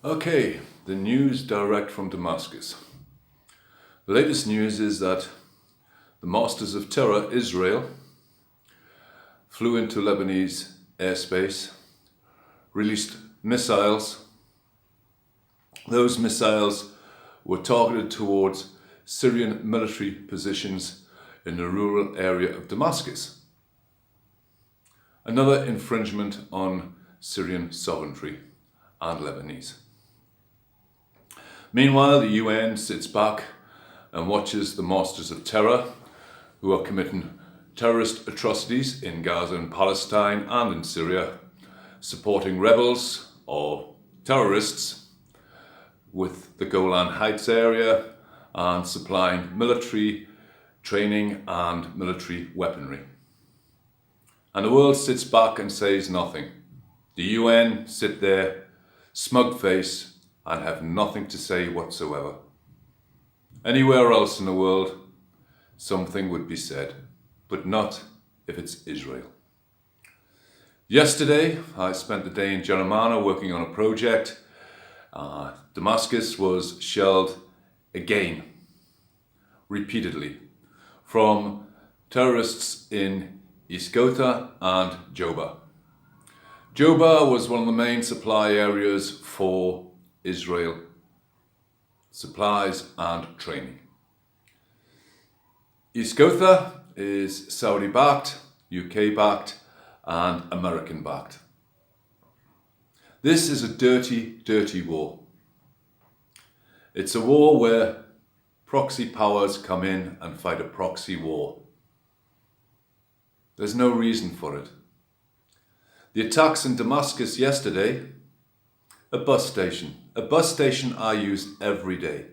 Okay, the news direct from Damascus. The latest news is that the Masters of Terror, Israel, flew into Lebanese airspace, released missiles. Those missiles were targeted towards Syrian military positions in the rural area of Damascus. Another infringement on Syrian sovereignty and Lebanese. Meanwhile, the UN sits back and watches the Masters of Terror, who are committing terrorist atrocities in Gaza and Palestine and in Syria, supporting rebels or terrorists with the Golan Heights area and supplying military training and military weaponry. And the world sits back and says nothing. The UN sit there, smug face, and have nothing to say whatsoever. Anywhere else in the world, something would be said, but not if it's Israel. Yesterday, I spent the day in Jeremiah working on a project. Damascus was shelled again, repeatedly, from terrorists in East Ghouta and Joba. Joba was one of the main supply areas for Israel supplies and training. East Ghouta is Saudi backed, UK backed and American backed. This is a dirty, dirty war. It's a war where proxy powers come in and fight a proxy war. There's no reason for it. The attacks in Damascus yesterday, a bus station I use every day.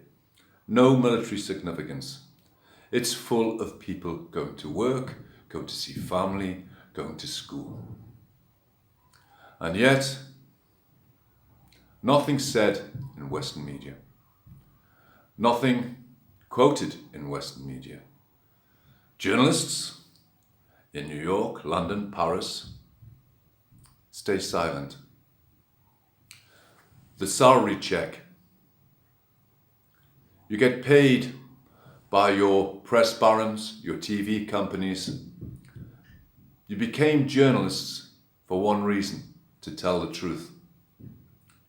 No military significance. It's full of people going to work, going to see family, going to school. And yet, nothing said in Western media. Nothing quoted in Western media. Journalists in New York, London, Paris stay silent. The salary check. You get paid by your press barons, your TV companies. You became journalists for one reason, to tell the truth.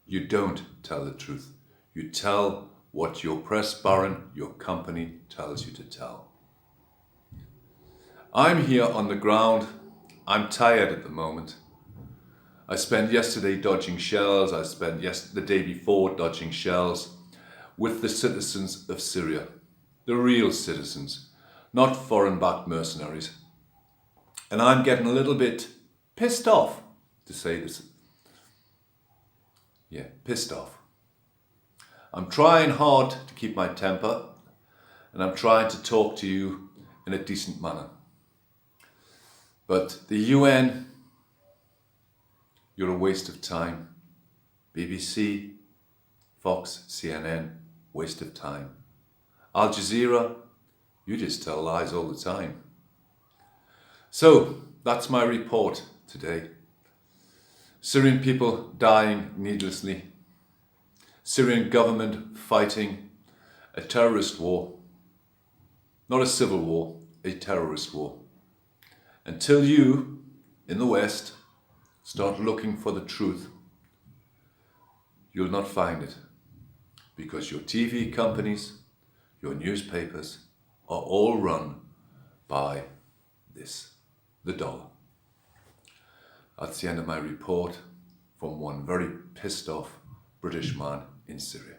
You don't tell the truth. You tell what your press baron, your company tells you to tell. I'm here on the ground. I'm tired at the moment. I spent yesterday dodging shells. I spent the day before dodging shells with the citizens of Syria, the real citizens, not foreign-backed mercenaries. And I'm getting a little bit pissed off to say this. Yeah, pissed off. I'm trying hard to keep my temper, and I'm trying to talk to you in a decent manner. But the UN, you're a waste of time. BBC, Fox, CNN, waste of time. Al Jazeera, you just tell lies all the time. So, that's my report today. Syrian people dying needlessly. Syrian government fighting a terrorist war. Not a civil war, a terrorist war. Until you, in the West, start looking for the truth, you'll not find it, because your TV companies, your newspapers are all run by the dollar. That's the end of my report from one very pissed off British man in Syria.